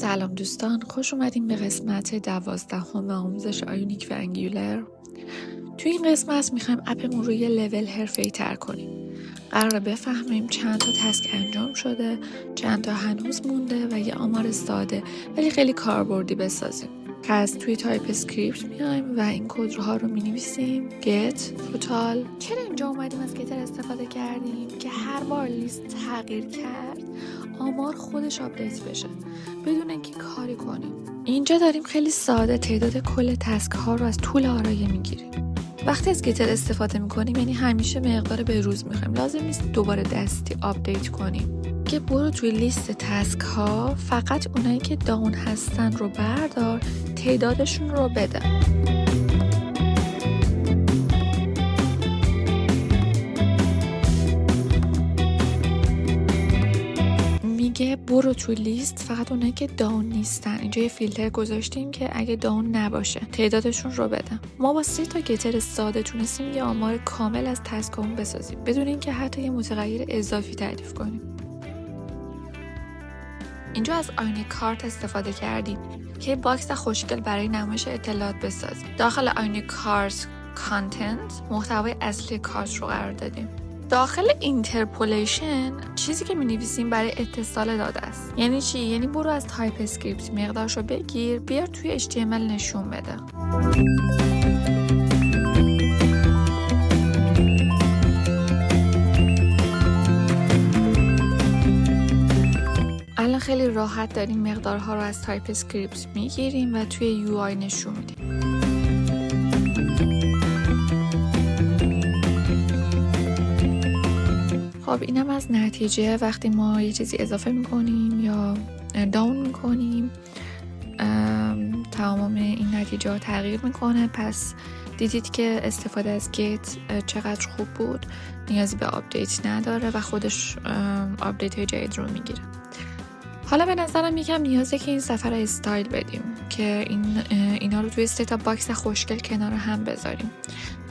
سلام دوستان، خوش اومدیم به قسمت 12 آموزش آیونیک و انگیولر. توی این قسمت میخوایم اپمون رو یه لول حرفه‌ای تر کنیم. قراره بفهمیم چند تا تسک انجام شده، چند تا هنوز مونده و یه آمار ساده ولی خیلی کاربردی بسازیم. پس توی تایپ اسکریپت میایم و این کدها رو مینویسیم. get total. چرا اینجا اومدیم از گتر استفاده کردیم؟ که هر بار لیست تغییر کرد آمار خودش آپدیت بشه بدون اینکه کاری کنیم. اینجا داریم خیلی ساده تعداد کل تسک ها رو از طول آرایه میگیریم. وقتی از گتر استفاده میکنیم یعنی همیشه مقدار به روز میخوایم، لازم نیست دوباره دستی آپدیت کنیم. که برو توی لیست تسک ها فقط اونایی که داون هستن رو بردار، تعدادشون رو بده. میگه برو توی لیست فقط اونایی که داون نیستن. اینجا یه فیلتر گذاشتیم که اگه داون نباشه تعدادشون رو بده. ما با 3 تا گتر ساده تونستیم یه آمار کامل از تسکامون بسازیم بدون اینکه حتی یه متغیر اضافی تعریف کنیم. اینجا از آیونیک کارت استفاده کردیم که باکس خوشگل برای نمایش اطلاعات بسازیم. داخل آیونیک کارت کانتنت محتوای اصلی کارت رو قرار دادیم. داخل اینترپولیشن چیزی که می‌نویسیم برای اتصال داده است. یعنی چی؟ یعنی برو از تایپ اسکریپت مقدارشو بگیر، بیار توی HTML نشون بده. الان خیلی راحت داریم مقدارها رو از تایپ اسکریپت میگیریم و توی UI نشون میدیم. خب اینم از نتیجه وقتی ما یه چیزی اضافه میکنیم یا داون میکنیم، تمام این نتیجه ها تغییر میکنه. پس دیدید که استفاده از گیت چقدر خوب بود، نیازی به آپدیت نداره و خودش آپدیت های جدید رو میگیره. حالا به نظرم یکم نیازه که این سفر استایل بدیم که اینا رو توی 3 تا باکس خوشگل کنار هم بذاریم،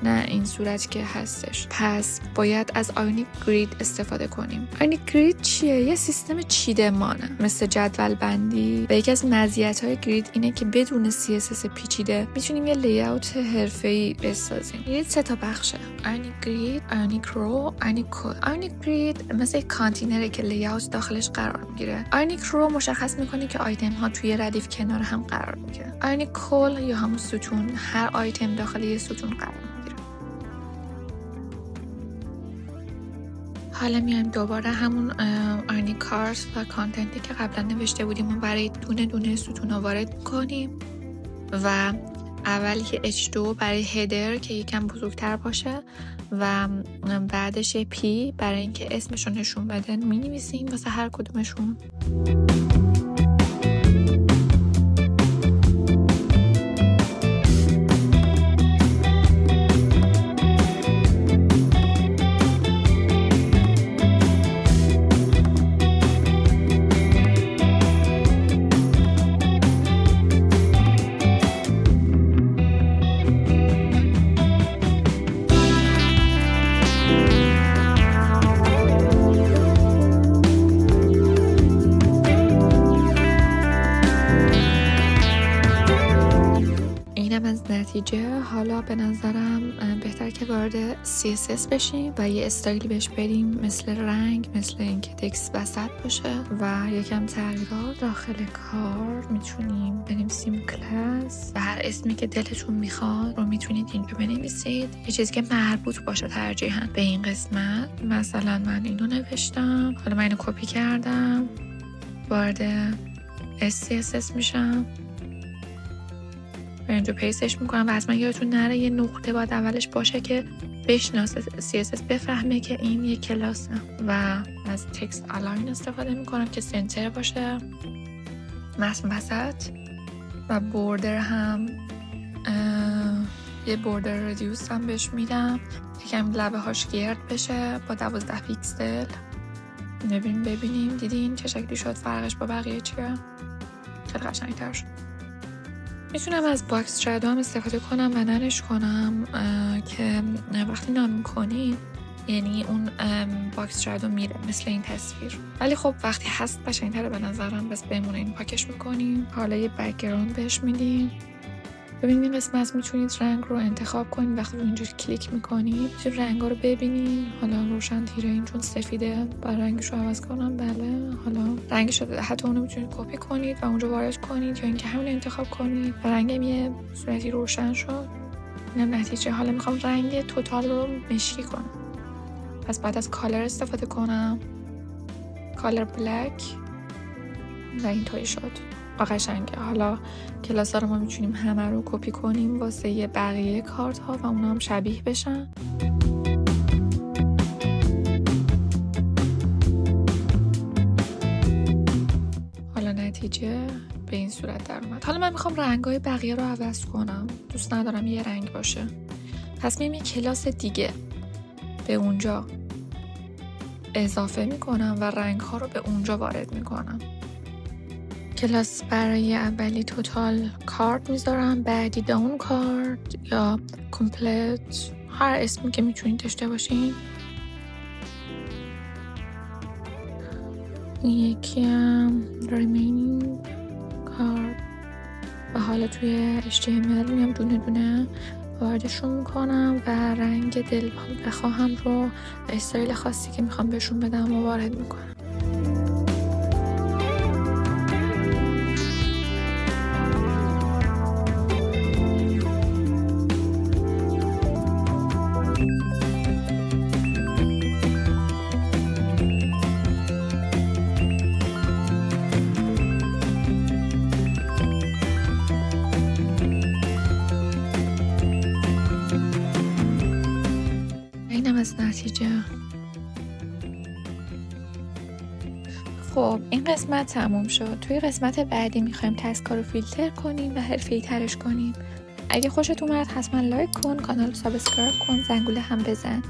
نه این صورت که هستش. پس باید از آیونیک گرید استفاده کنیم. آیونیک گرید چیه؟ یه سیستم چیدمانه مثل جدول بندی و یکی از مزیت‌های گرید اینه که بدون CSS پیچیده میتونیم یه لی‌اوت حرفه‌ای بسازیم. گرید 3 تا بخشه: آیونیک گرید، آیونیک رو، آیونیک کل. آیونیک گرید مثل یک کانتینره که لی‌اوت داخلش قرار میگیره. آیونیک رو مشخص میکنه که آیتم ها توی ردیف کنار هم قرار میگیره. آیونیک کل یا همون ستون، هر آیتم داخل یه ستون قرار میگیره. حالا میایم دوباره همون آیونیک کارت و کانتنتی که قبلا نوشته بودیم و برای دونه دونه ستون وارد میکنیم و اول یه H2 برای هدر که یکم بزرگتر باشه و بعدش یه P برای اینکه اسمشون نشون بدن مینویسیم واسه هر کدومشون. نتیجه. حالا به نظرم بهتر که وارد CSS بشیم و یه استایلی بهش بدیم مثل رنگ، مثل اینکه تکست وسط باشه و یکم تغییرات. داخل کار میتونیم بنویسیم کلاس و هر اسمی که دلتون میخواد رو میتونید اینجا بنویسید. یه چیزی که مربوط باشه ترجیحاً به این قسمت. مثلا من اینو نوشتم، حالا من اینو کپی کردم، وارد CSS میشم، اینجا پیستش میکنم و حتما یادتون نره یه نقطه باید اولش باشه که بشناسه CSS، بفهمه که این یه کلاسه. و از تکست الاین استفاده میکنم که سنتر باشه، متن وسط، و بوردر هم یه بوردر ردیوس هم بهش میدم یکم لبه هاش گرد بشه با 12 پیکسل. ببینیم دیدین چه شکلی شد؟ فرقش با بقیه چیه؟ خیلی قشنگ‌تر شد. میتونم از باکس شادو هم استفاده کنم و ننش کنم که وقتی نام میکنید یعنی اون باکس شادو میره مثل این تصویر. ولی خب وقتی هست قشنگ‌تره به نظرم. بس بمونه. این پاکش میکنیم. حالا یه بک‌گراند بهش میدیم. ببینید این قسمت میتونید رنگ رو انتخاب کنید. وقتی رو اینجوری کلیک میکنید میتونید رنگا رو ببینید. حالا روشن تیره این چون سفیده با رنگش رو عوض کنم. بله حالا رنگش رو حتی اونو میتونید کپی کنید و اونجا وارد کنید یا اینکه همون انتخاب کنید و رنگم یه صورتی روشن شد. اینم نتیجه. حالا میخوام رنگ توتال رو مشکی کنم. پس بعد از کالر استفاده کنم. کالر بلک و اینطوری شد. قشنگه. حالا کلاس ها رو ما میتونیم همه رو کپی کنیم واسه یه بقیه کارت ها و اونا هم شبیه بشن. حالا نتیجه به این صورت در اومد. حالا من میخوام رنگای بقیه رو عوض کنم. دوست ندارم یه رنگ باشه. پس میام یه کلاس دیگه به اونجا اضافه میکنم و رنگ ها رو به اونجا وارد میکنم. کلاس برای اولی توتال کارت میذارم، بعدی داون کارت یا کمپلت، هر اسمی که میتونید داشته باشین. یکی هم ریمینینگ کارت و حالا توی HTML میام دونه دونه واردشون میکنم و رنگ دل بخواهم رو استایل خاصی که میخوام بهشون بدم و وارد میکنم. اینم از نتیجه. خب این قسمت تموم شد. توی قسمت بعدی میخوایم تسکا رو فیلتر کنیم و حرفه‌ای ترش کنیم. اگه خوشت اومد حتما لایک کن، کانال رو سابسکرایب کن، زنگوله هم بزن.